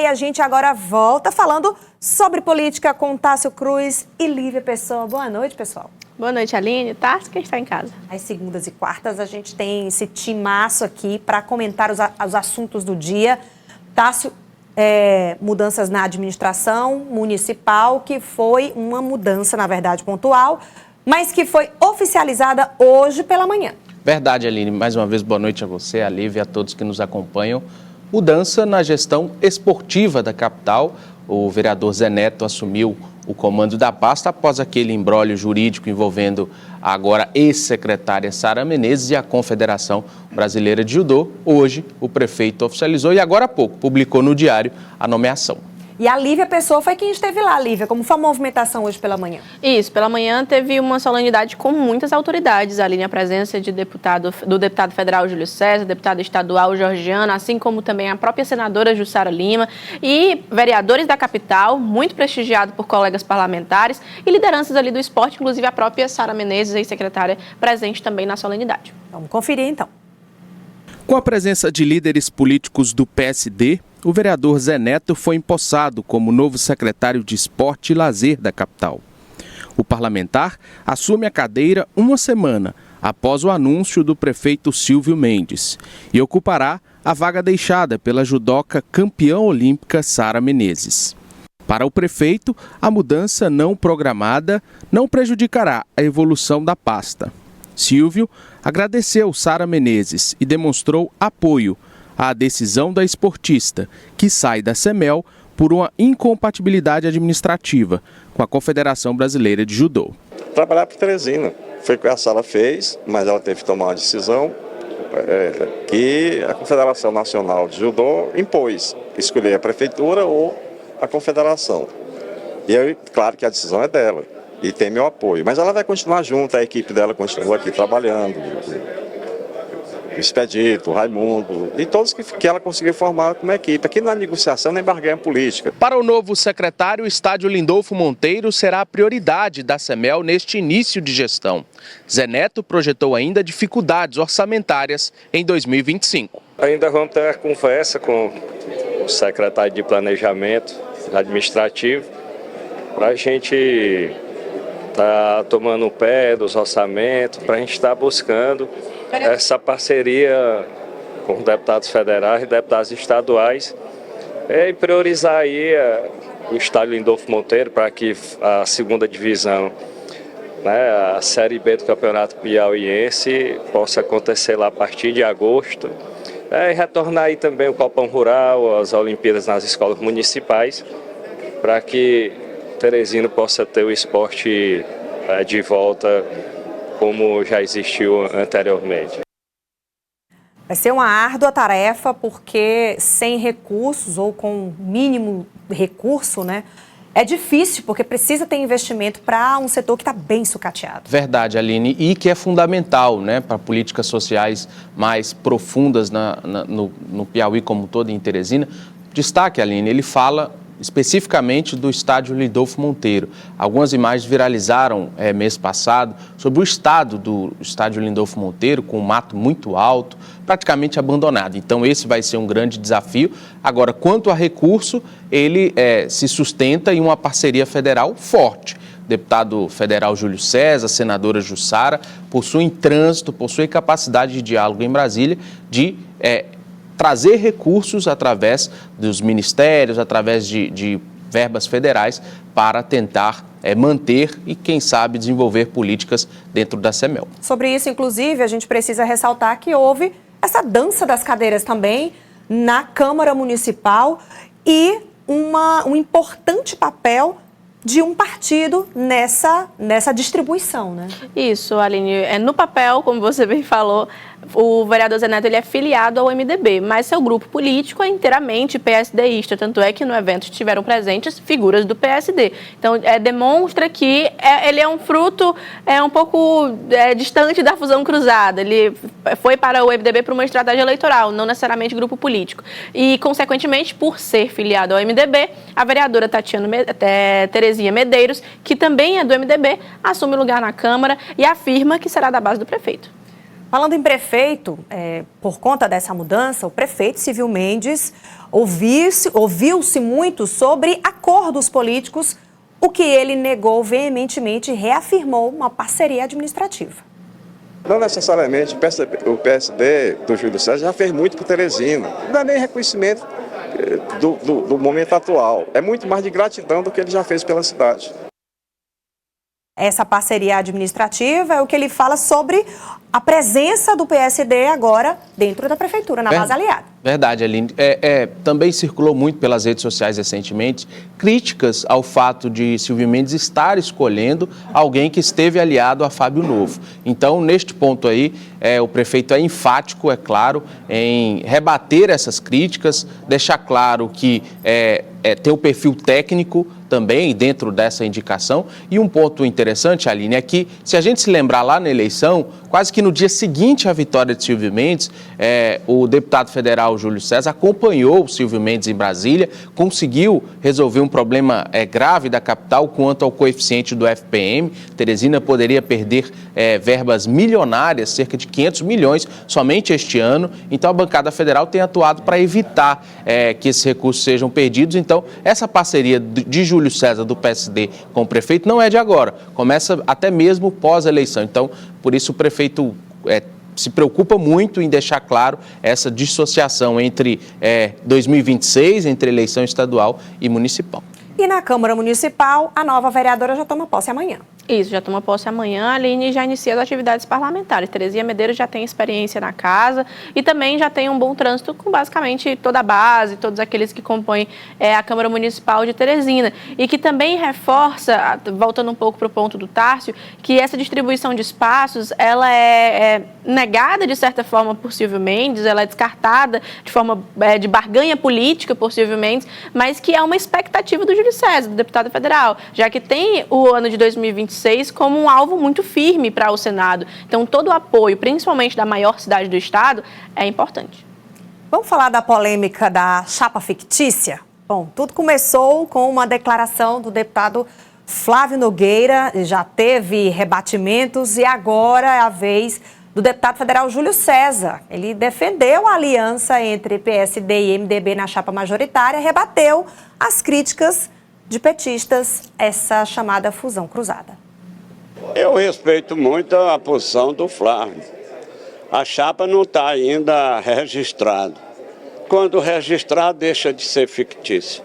E a gente agora volta falando sobre política com Tássio Cruz e Lívia Pessoa. Boa noite, pessoal. Boa noite, Aline. Tássio, quem está em casa? Às segundas e quartas a gente tem esse timaço aqui para comentar os assuntos do dia. Tássio, mudanças na administração municipal, que foi uma mudança, na verdade, pontual, mas que foi oficializada hoje pela manhã. Verdade, Aline. Mais uma vez, boa noite a você, a Lívia, a todos que nos acompanham. Mudança na gestão esportiva da capital. O vereador Zé Neto assumiu o comando da pasta após aquele imbróglio jurídico envolvendo a agora ex-secretária Sara Menezes e a Confederação Brasileira de Judô. Hoje, o prefeito oficializou e agora há pouco publicou no diário a nomeação. E a Lívia Pessoa foi quem esteve lá, Lívia. Como foi a movimentação hoje pela manhã? Isso, pela manhã teve uma solenidade com muitas autoridades, ali na presença do deputado federal Júlio César, deputado estadual Georgiano, assim como também a própria senadora Jussara Lima e vereadores da capital, muito prestigiado por colegas parlamentares e lideranças ali do esporte, inclusive a própria Sara Menezes, ex-secretária, presente também na solenidade. Vamos conferir então. Com a presença de líderes políticos do PSD, o vereador Zé Neto foi empossado como novo secretário de Esporte e Lazer da capital. O parlamentar assume a cadeira uma semana após o anúncio do prefeito Silvio Mendes e ocupará a vaga deixada pela judoca campeã olímpica Sara Menezes. Para o prefeito, a mudança não programada não prejudicará a evolução da pasta. Silvio agradeceu Sara Menezes e demonstrou apoio à decisão da esportista, que sai da CEMEL por uma incompatibilidade administrativa com a Confederação Brasileira de Judô. Trabalhar para Teresina. Foi o que a Sara fez, mas ela teve que tomar uma decisão que a Confederação Nacional de Judô impôs, escolher a prefeitura ou a confederação. E eu, claro que a decisão é dela e tem meu apoio, mas ela vai continuar junto, a equipe dela continua aqui trabalhando, o Expedito, o Raimundo e todos que ela conseguiu formar como equipe. Aqui na negociação nem barganha política. Para o novo secretário, o estádio Lindolfo Monteiro será a prioridade da CEMEL neste início de gestão. Zé Neto projetou ainda dificuldades orçamentárias em 2025. Ainda vamos ter conversa com o secretário de Planejamento Administrativo para a gente estar tomando o pé dos orçamentos, para a gente estar buscando essa parceria com deputados federais e deputados estaduais e priorizar aí o estádio Lindolfo Monteiro para que a segunda divisão, né, a Série B do Campeonato Piauiense possa acontecer lá a partir de agosto e retornar aí também o Copão Rural, as Olimpíadas nas escolas municipais para que Teresina possa ter o esporte de volta como já existiu anteriormente. Vai ser uma árdua tarefa, porque sem recursos ou com mínimo recurso, né, é difícil, porque precisa ter investimento para um setor que está bem sucateado. Verdade, Aline, e que é fundamental, né, para políticas sociais mais profundas no Piauí como um todo e em Teresina. Destaque, Aline, ele fala especificamente do estádio Lindolfo Monteiro. Algumas imagens viralizaram mês passado sobre o estado do estádio Lindolfo Monteiro, com um mato muito alto, praticamente abandonado. Então esse vai ser um grande desafio. Agora, quanto a recurso, ele se sustenta em uma parceria federal forte. O deputado federal Júlio César, a senadora Jussara, possuem trânsito, possuem capacidade de diálogo em Brasília de trazer recursos através dos ministérios, através de verbas federais, para tentar manter e, quem sabe, desenvolver políticas dentro da CEMEL. Sobre isso, inclusive, a gente precisa ressaltar que houve essa dança das cadeiras também na Câmara Municipal e um importante papel de um partido nessa distribuição, né? Isso, Aline. No papel, como você bem falou, o vereador Zé Neto ele é filiado ao MDB, mas seu grupo político é inteiramente PSDista, tanto é que no evento estiveram presentes figuras do PSD. Então, demonstra que ele é um fruto um pouco distante da fusão cruzada. Ele foi para o MDB por uma estratégia eleitoral, não necessariamente grupo político. E, consequentemente, por ser filiado ao MDB, a vereadora Terezinha Medeiros, que também é do MDB, assume lugar na Câmara e afirma que será da base do prefeito. Falando em prefeito, por conta dessa mudança, o prefeito Silvio Mendes ouviu-se muito sobre acordos políticos, o que ele negou veementemente e reafirmou uma parceria administrativa. Não necessariamente, o PSD do Júlio César já fez muito por Teresina. Não é nem reconhecimento do momento atual. É muito mais de gratidão do que ele já fez pela cidade. Essa parceria administrativa é o que ele fala sobre a presença do PSD agora dentro da prefeitura, na base aliada. Verdade, Aline. Também circulou muito pelas redes sociais recentemente críticas ao fato de Silvio Mendes estar escolhendo alguém que esteve aliado a Fábio Novo. Então, neste ponto aí, o prefeito é enfático, é claro, em rebater essas críticas, deixar claro que tem o perfil técnico também dentro dessa indicação. E um ponto interessante, Aline, é que se a gente se lembrar lá na eleição, quase que no dia seguinte à vitória de Silvio Mendes, o deputado federal Júlio César acompanhou o Silvio Mendes em Brasília, conseguiu resolver um problema grave da capital quanto ao coeficiente do FPM. Teresina poderia perder verbas milionárias, cerca de 500 milhões somente este ano. Então a bancada federal tem atuado para evitar que esses recursos sejam perdidos. Então essa parceria de Júlio César do PSD com o prefeito não é de agora, começa até mesmo pós-eleição. Então por isso o prefeito se preocupa muito em deixar claro essa dissociação entre 2026, entre eleição estadual e municipal. E na Câmara Municipal, a nova vereadora já toma posse amanhã. Isso, já toma posse amanhã, a Aline já inicia as atividades parlamentares. Terezinha Medeiros já tem experiência na casa e também já tem um bom trânsito com basicamente toda a base, todos aqueles que compõem a Câmara Municipal de Teresina. E que também reforça, voltando um pouco para o ponto do Tárcio, que essa distribuição de espaços, ela é negada de certa forma por Silvio Mendes, ela é descartada de forma de barganha política por Silvio Mendes, mas que é uma expectativa do Júlio César, do deputado federal, já que tem o ano de 2026 como um alvo muito firme para o Senado. Então, todo o apoio, principalmente da maior cidade do estado, é importante. Vamos falar da polêmica da chapa fictícia? Bom, tudo começou com uma declaração do deputado Flávio Nogueira, já teve rebatimentos e agora é a vez do deputado federal Júlio César. Ele defendeu a aliança entre PSD e MDB na chapa majoritária, rebateu as críticas de petistas, essa chamada fusão cruzada. Eu respeito muito a posição do Flávio. A chapa não está ainda registrada. Quando registrar, deixa de ser fictício.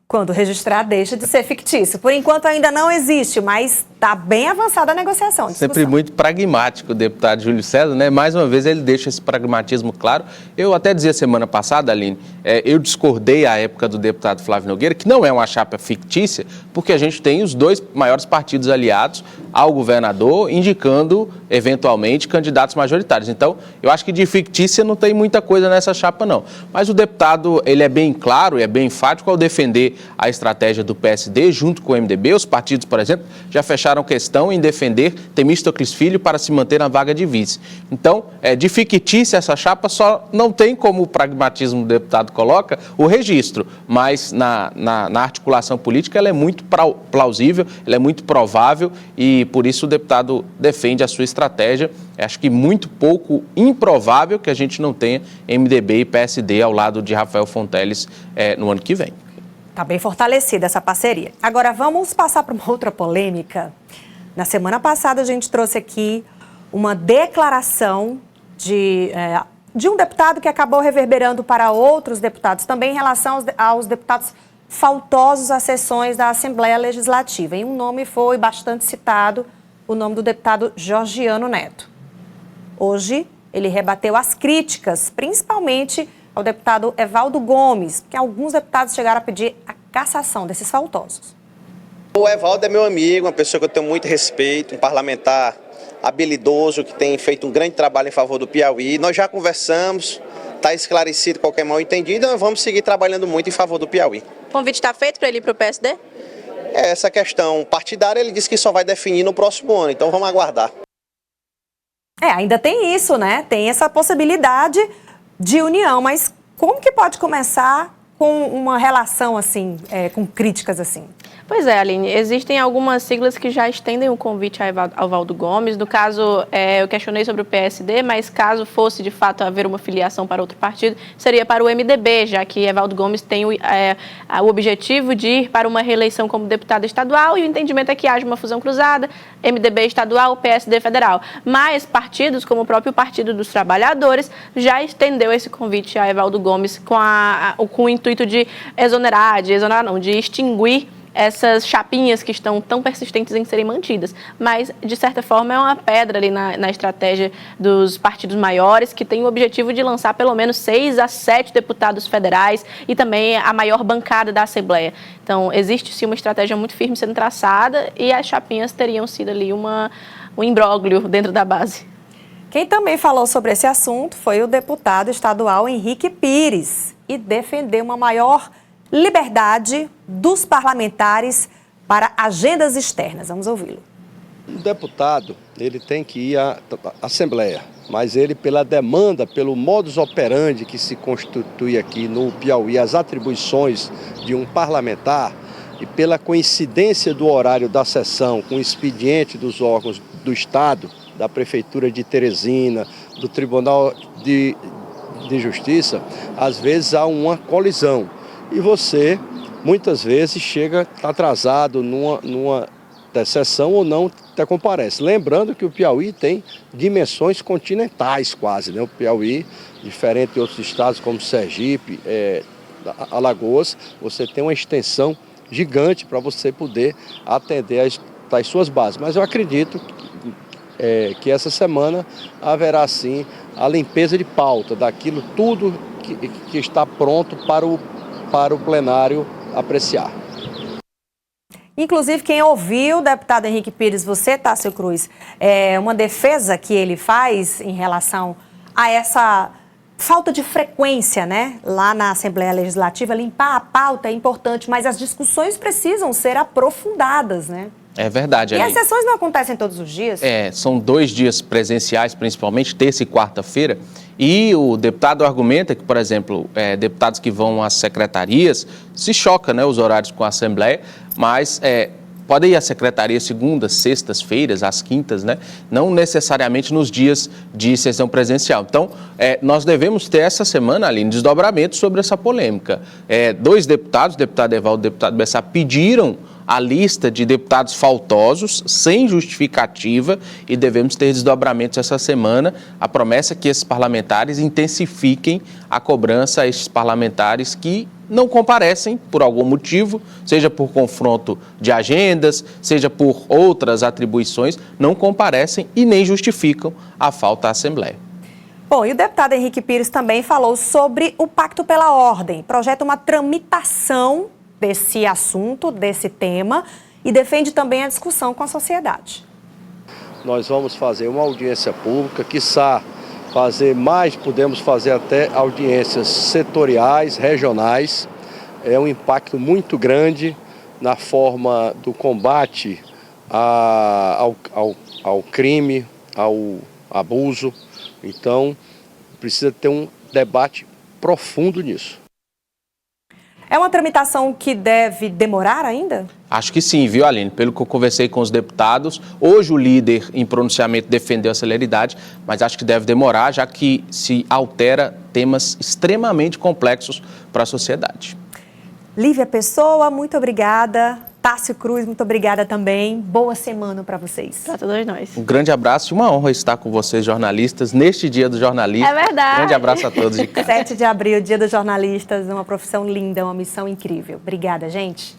Quando registrar, deixa de ser fictício. Por enquanto ainda não existe, mas está bem avançada a negociação. Sempre muito pragmático o deputado Júlio César, né? Mais uma vez ele deixa esse pragmatismo claro. Eu até dizia semana passada, Aline, eu discordei à época do deputado Flávio Nogueira, que não é uma chapa fictícia, porque a gente tem os dois maiores partidos aliados ao governador, indicando, eventualmente, candidatos majoritários. Então, eu acho que de fictícia não tem muita coisa nessa chapa, não. Mas o deputado, ele é bem claro e é bem enfático ao defender a estratégia do PSD junto com o MDB. Os partidos, por exemplo, já fecharam questão em defender Temístocles Filho para se manter na vaga de vice. Então, de fictícia essa chapa só não tem, como o pragmatismo do deputado coloca, o registro, mas na articulação política ela é muito plausível, ela é muito provável e por isso o deputado defende a sua estratégia. Acho que muito pouco improvável que a gente não tenha MDB e PSD ao lado de Rafael Fonteles no ano que vem. Está bem fortalecida essa parceria. Agora vamos passar para uma outra polêmica. Na semana passada a gente trouxe aqui uma declaração de um deputado que acabou reverberando para outros deputados, também em relação aos deputados faltosos às sessões da Assembleia Legislativa. E um nome foi bastante citado, o nome do deputado Georgiano Neto. Hoje ele rebateu as críticas, principalmente ao deputado Evaldo Gomes, que alguns deputados chegaram a pedir a cassação desses faltosos. O Evaldo é meu amigo, uma pessoa que eu tenho muito respeito, um parlamentar habilidoso, que tem feito um grande trabalho em favor do Piauí. Nós já conversamos, está esclarecido qualquer mal entendido, nós vamos seguir trabalhando muito em favor do Piauí. O convite está feito para ele ir para o PSD? Essa questão partidária, ele disse que só vai definir no próximo ano, então vamos aguardar. Ainda tem isso, né? Tem essa possibilidade de união, mas como que pode começar com uma relação assim, com críticas assim? Pois é, Aline, existem algumas siglas que já estendem o convite ao Evaldo Gomes. No caso, eu questionei sobre o PSD, mas caso fosse de fato haver uma filiação para outro partido, seria para o MDB, já que Evaldo Gomes tem o objetivo de ir para uma reeleição como deputado estadual e o entendimento é que haja uma fusão cruzada, MDB estadual, PSD federal. Mas partidos, como o próprio Partido dos Trabalhadores, já estendeu esse convite a Evaldo Gomes com o intuito de de extinguir essas chapinhas que estão tão persistentes em serem mantidas. Mas, de certa forma, é uma pedra ali na estratégia dos partidos maiores, que tem o objetivo de lançar pelo menos 6 a 7 deputados federais e também a maior bancada da Assembleia. Então, existe sim uma estratégia muito firme sendo traçada e as chapinhas teriam sido ali um imbróglio dentro da base. Quem também falou sobre esse assunto foi o deputado estadual Henrique Pires e defendeu uma maior liberdade dos parlamentares para agendas externas. Vamos ouvi-lo. O deputado, ele tem que ir à Assembleia, mas ele, pela demanda, pelo modus operandi que se constitui aqui no Piauí, as atribuições de um parlamentar e pela coincidência do horário da sessão com o expediente dos órgãos do Estado, da Prefeitura de Teresina, do Tribunal de Justiça, às vezes há uma colisão. E você, muitas vezes, chega atrasado numa sessão ou não até comparece. Lembrando que o Piauí tem dimensões continentais quase, né? O Piauí, diferente de outros estados como Sergipe, Alagoas, você tem uma extensão gigante para você poder atender às suas bases. Mas eu acredito que essa semana haverá sim a limpeza de pauta daquilo tudo que está pronto para o plenário apreciar. Inclusive, quem ouviu o deputado Henrique Pires, você, Tássio Cruz, uma defesa que ele faz em relação a essa falta de frequência, né? Lá na Assembleia Legislativa, limpar a pauta é importante, mas as discussões precisam ser aprofundadas, né? É verdade. E as sessões não acontecem todos os dias? São 2 dias presenciais, principalmente, terça e quarta-feira. E o deputado argumenta que, por exemplo, deputados que vão às secretarias, se choca, né, os horários com a Assembleia, mas podem ir à secretaria segundas, sextas-feiras, às quintas, né? Não necessariamente nos dias de sessão presencial. Então, nós devemos ter essa semana, Aline, desdobramento sobre essa polêmica. 2 deputados, o deputado Evaldo e o deputado Bessá, pediram a lista de deputados faltosos, sem justificativa, e devemos ter desdobramentos essa semana. A promessa é que esses parlamentares intensifiquem a cobrança a esses parlamentares que não comparecem por algum motivo, seja por confronto de agendas, seja por outras atribuições, não comparecem e nem justificam a falta à Assembleia. Bom, e o deputado Henrique Pires também falou sobre o Pacto pela Ordem, projeta uma tramitação desse assunto, desse tema, e defende também a discussão com a sociedade. Nós vamos fazer uma audiência pública, quiçá fazer mais, podemos fazer até audiências setoriais, regionais. É um impacto muito grande na forma do combate ao crime, ao abuso. Então, precisa ter um debate profundo nisso. É uma tramitação que deve demorar ainda? Acho que sim, viu, Aline? Pelo que eu conversei com os deputados, hoje o líder em pronunciamento defendeu a celeridade, mas acho que deve demorar, já que se altera temas extremamente complexos para a sociedade. Lívia Pessoa, muito obrigada. Tássio Cruz, muito obrigada também. Boa semana para vocês. Para todos nós. Um grande abraço e uma honra estar com vocês, jornalistas, neste Dia do Jornalista. É verdade. Grande abraço a todos de casa. 7 de abril, Dia dos Jornalistas, uma profissão linda, uma missão incrível. Obrigada, gente.